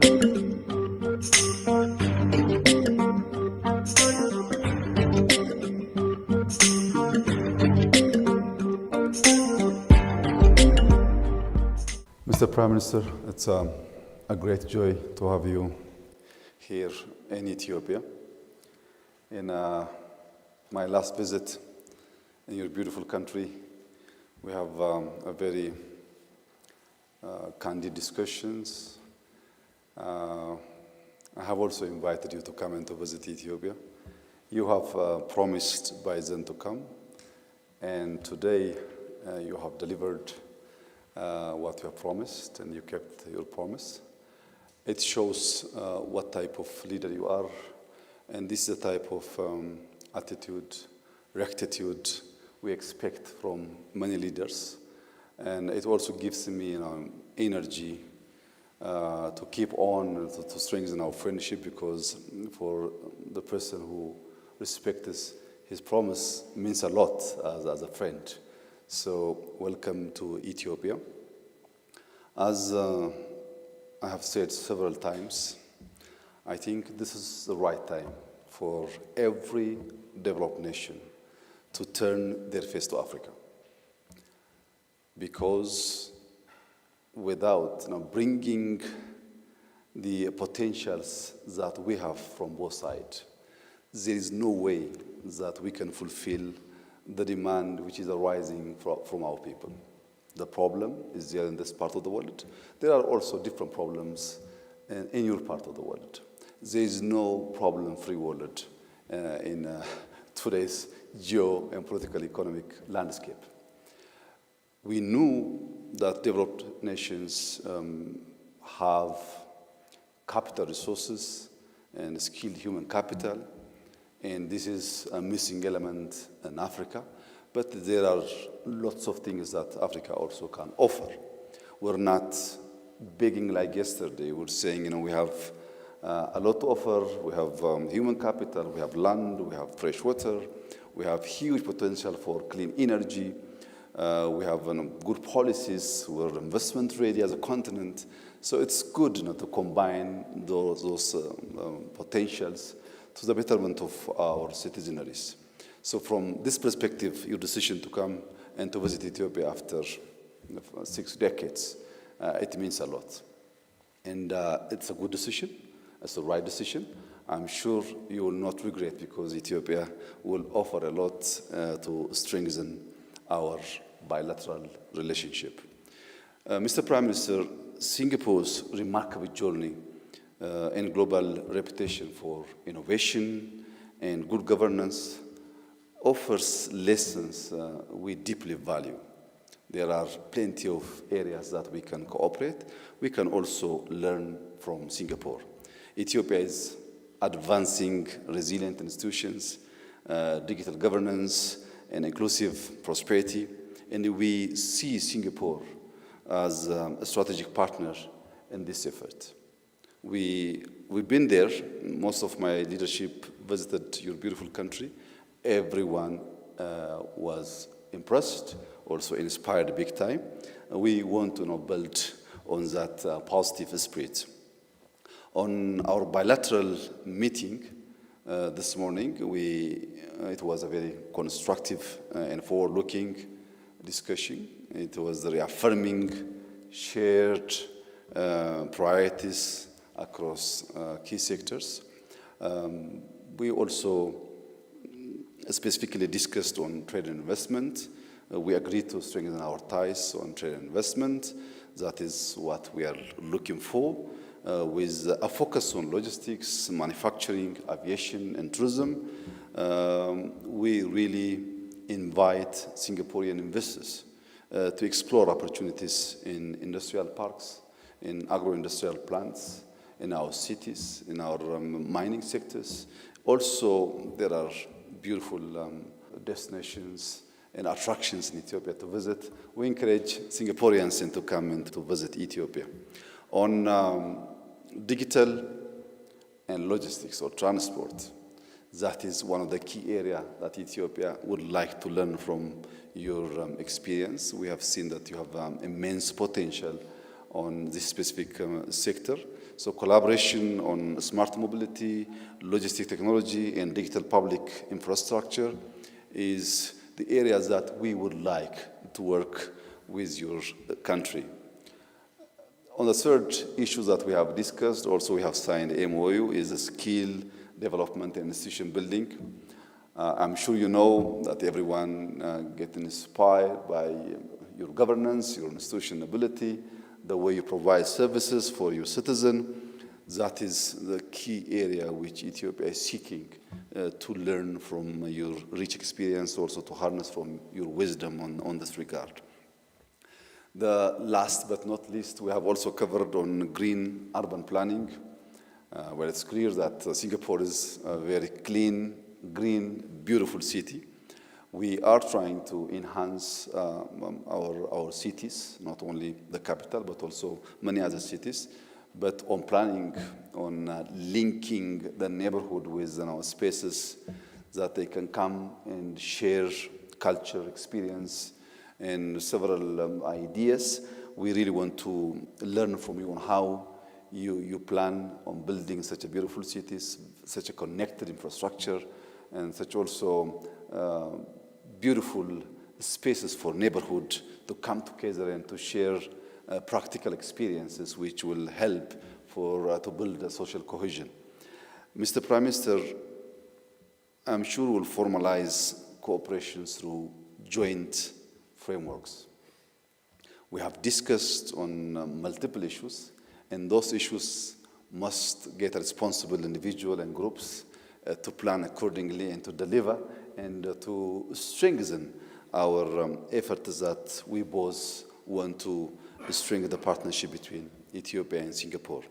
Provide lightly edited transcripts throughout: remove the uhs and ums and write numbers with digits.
Mr. Prime Minister, it's a great joy to have you here in Ethiopia. In my last visit in your beautiful country, we have a very candid discussions. I have also invited you to come and to visit Ethiopia. You have promised by then to come, and today you have delivered what you have promised, and you kept your promise. It shows what type of leader you are, and this is the type of attitude, rectitude we expect from many leaders. And it also gives me energy to keep on, to strengthen our friendship, because for the person who respects his promise means a lot as a friend. So welcome to Ethiopia. As I have said several times, I think this is the right time for every developed nation to turn their face to Africa. Because without bringing the potentials that we have from both sides, there is no way that we can fulfill the demand which is arising from our people. The problem is there in this part of the world. There are also different problems in your part of the world. There is no problem-free world in today's geo and political economic landscape. We knew that developed nations have capital resources and skilled human capital, and this is a missing element in Africa. But there are lots of things that Africa also can offer. We're not begging like yesterday. We're saying, we have a lot to offer. We have human capital, we have land, we have fresh water, we have huge potential for clean energy. We have good policies. We're investment ready as a continent. So it's good to combine those potentials to the betterment of our citizenries. So from this perspective, your decision to come and to visit Ethiopia after 6 decades, it means a lot. And it's a good decision. It's the right decision. I'm sure you will not regret, because Ethiopia will offer a lot to strengthen our bilateral relationship. Mr. Prime Minister, Singapore's remarkable journey and global reputation for innovation and good governance offers lessons we deeply value. There are plenty of areas that we can cooperate. We can also learn from Singapore. Ethiopia is advancing resilient institutions, digital governance, and inclusive prosperity, and we see Singapore as a strategic partner in this effort. We've been there. Most of my leadership visited your beautiful country. Everyone was impressed, also inspired big time. We want to build on that positive spirit. On our bilateral meeting this morning, it was a very constructive and forward-looking discussion. It was reaffirming shared priorities across key sectors. We also specifically discussed on trade and investment. We agreed to strengthen our ties on trade and investment. That is what we are looking for, with a focus on logistics, manufacturing, aviation, and tourism. We really invite Singaporean investors to explore opportunities in industrial parks, in agro-industrial plants, in our cities, in our mining sectors. Also, there are beautiful destinations and attractions in Ethiopia to visit. We encourage Singaporeans to come and to visit Ethiopia. On digital and logistics or transport, that is one of the key areas that Ethiopia would like to learn from your experience. We have seen that you have immense potential on this specific sector. So collaboration on smart mobility, logistic technology, and digital public infrastructure is the areas that we would like to work with your country. On the third issue that we have discussed, also we have signed MOU, is the skill development and institution building. I'm sure you know that everyone gets inspired by your governance, your institution ability, the way you provide services for your citizen. That is the key area which Ethiopia is seeking to learn from your rich experience, also to harness from your wisdom on this regard. The last but not least, we have also covered on green urban planning, where it's clear that Singapore is a very clean, green, beautiful city. We are trying to enhance our cities, not only the capital, but also many other cities. But on planning, on linking the neighborhood with spaces that they can come and share culture, experience, and several ideas. We really want to learn from you on how you plan on building such a beautiful cities, such a connected infrastructure, and such also beautiful spaces for neighborhood to come together and to share practical experiences which will help to build a social cohesion. Mr. Prime Minister, I'm sure we'll formalize cooperation through joint frameworks. We have discussed on multiple issues, and those issues must get responsible individuals and groups to plan accordingly and to deliver and to strengthen our efforts that we both want to strengthen the partnership between Ethiopia and Singapore.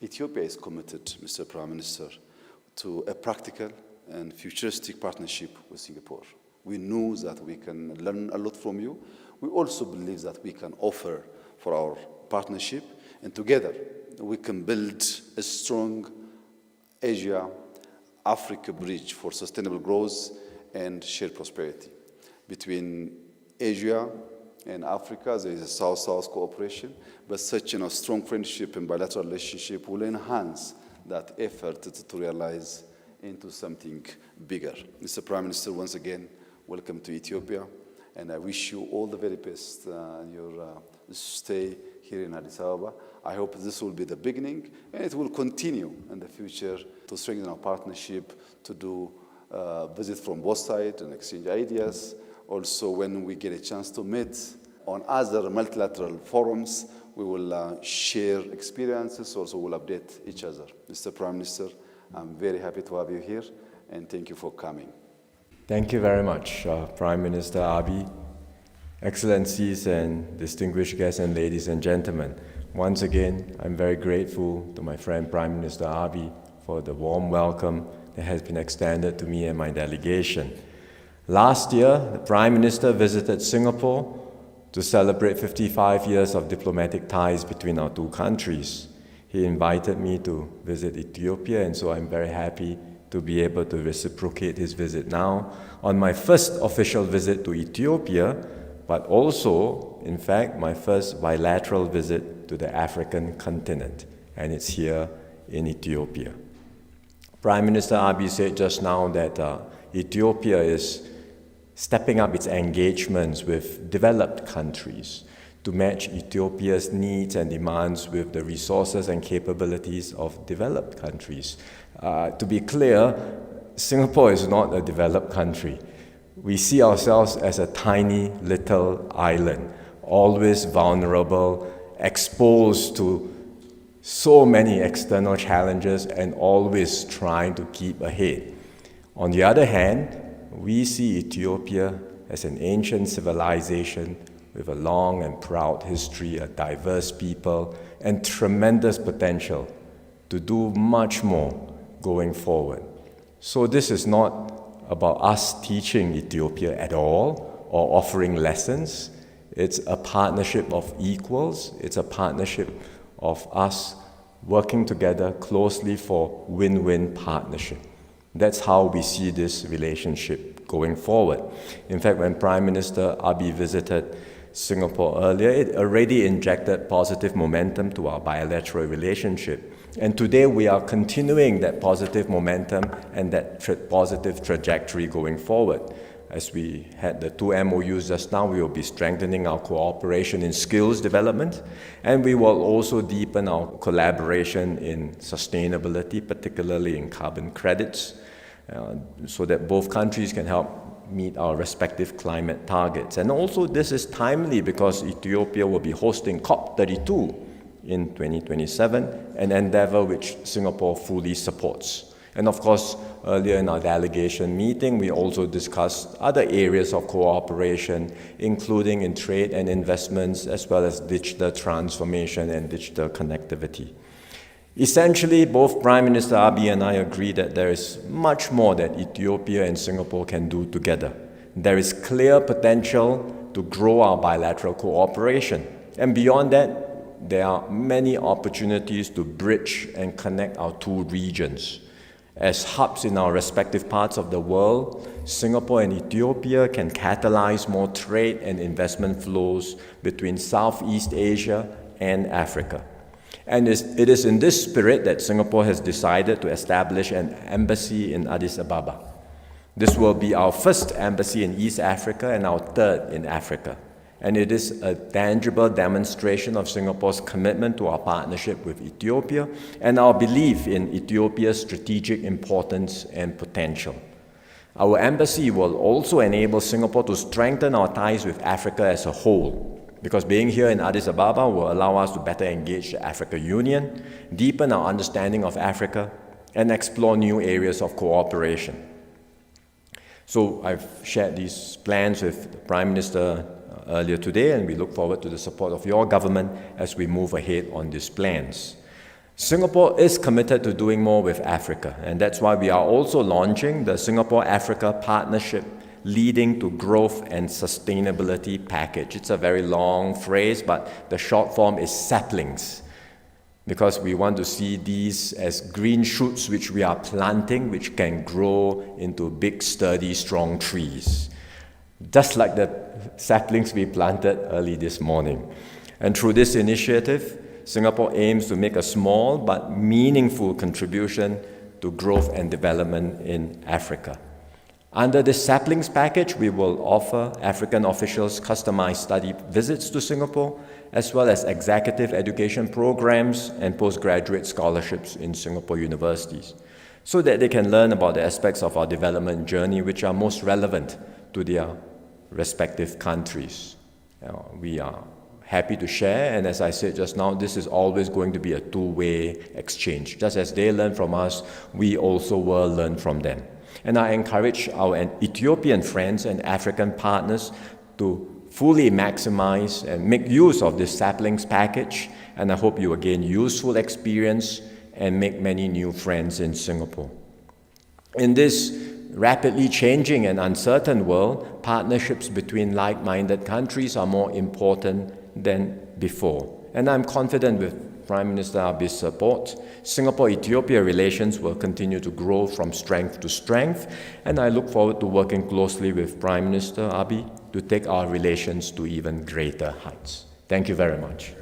Ethiopia is committed, Mr. Prime Minister, to a practical and futuristic partnership with Singapore. We know that we can learn a lot from you. We also believe that we can offer for our partnership, and together we can build a strong Asia-Africa bridge for sustainable growth and shared prosperity. Between Asia and Africa, there is a South-South cooperation, but such a strong friendship and bilateral relationship will enhance that effort to realize into something bigger. Mr. Prime Minister, once again, welcome to Ethiopia, and I wish you all the very best in your stay here in Addis Ababa. I hope this will be the beginning, and it will continue in the future to strengthen our partnership, to do visits from both sides and exchange ideas. Also, when we get a chance to meet on other multilateral forums, we will share experiences, also we'll update each other. Mr. Prime Minister, I'm very happy to have you here, and thank you for coming. Thank you very much, Prime Minister Abiy, Excellencies and distinguished guests and ladies and gentlemen. Once again, I'm very grateful to my friend Prime Minister Abiy for the warm welcome that has been extended to me and my delegation. Last year, the Prime Minister visited Singapore to celebrate 55 years of diplomatic ties between our two countries. He invited me to visit Ethiopia, and so I'm very happy to be able to reciprocate his visit now on my first official visit to Ethiopia, but also, in fact, my first bilateral visit to the African continent, and it's here in Ethiopia. Prime Minister Abiy said just now that Ethiopia is stepping up its engagements with developed countries to match Ethiopia's needs and demands with the resources and capabilities of developed countries. To be clear, Singapore is not a developed country. We see ourselves as a tiny little island, always vulnerable, exposed to so many external challenges and always trying to keep ahead. On the other hand, we see Ethiopia as an ancient civilization with a long and proud history, a diverse people, and tremendous potential to do much more going forward. So this is not about us teaching Ethiopia at all or offering lessons. It's a partnership of equals. It's a partnership of us working together closely for win-win partnership. That's how we see this relationship going forward. In fact, when Prime Minister Abiy visited Singapore earlier, it already injected positive momentum to our bilateral relationship. And today we are continuing that positive momentum and that positive trajectory going forward. As we had the 2 MOUs just now, we will be strengthening our cooperation in skills development, and we will also deepen our collaboration in sustainability, particularly in carbon credits, so that both countries can help meet our respective climate targets. And also this is timely because Ethiopia will be hosting COP32 in 2027, an endeavor which Singapore fully supports. And of course, earlier in our delegation meeting, we also discussed other areas of cooperation, including in trade and investments, as well as digital transformation and digital connectivity. Essentially, both Prime Minister Abiy and I agree that there is much more that Ethiopia and Singapore can do together. There is clear potential to grow our bilateral cooperation. And beyond that, there are many opportunities to bridge and connect our two regions. As hubs in our respective parts of the world, Singapore and Ethiopia can catalyze more trade and investment flows between Southeast Asia and Africa. And it is in this spirit that Singapore has decided to establish an embassy in Addis Ababa. This will be our first embassy in East Africa and our third in Africa. And it is a tangible demonstration of Singapore's commitment to our partnership with Ethiopia and our belief in Ethiopia's strategic importance and potential. Our embassy will also enable Singapore to strengthen our ties with Africa as a whole, because being here in Addis Ababa will allow us to better engage the African Union, deepen our understanding of Africa, and explore new areas of cooperation. So I've shared these plans with the Prime Minister earlier today, and we look forward to the support of your government as we move ahead on these plans. Singapore is committed to doing more with Africa, and that's why we are also launching the Singapore-Africa Partnership Leading to Growth and Sustainability Package. It's a very long phrase, but the short form is saplings, because we want to see these as green shoots which we are planting, which can grow into big, sturdy, strong trees, just like the saplings we planted early this morning. And through this initiative, Singapore aims to make a small but meaningful contribution to growth and development in Africa. Under this saplings package, we will offer African officials customized study visits to Singapore, as well as executive education programs and postgraduate scholarships in Singapore universities, so that they can learn about the aspects of our development journey which are most relevant to their respective countries. We are happy to share, and as I said just now, this is always going to be a two-way exchange. Just as they learn from us, we also will learn from them. And I encourage our Ethiopian friends and African partners to fully maximize and make use of this saplings package, and I hope you will gain useful experience and make many new friends in Singapore. In this rapidly changing and uncertain world, partnerships between like-minded countries are more important than before. And I'm confident with Prime Minister Abiy's support, Singapore-Ethiopia relations will continue to grow from strength to strength, and I look forward to working closely with Prime Minister Abiy to take our relations to even greater heights. Thank you very much.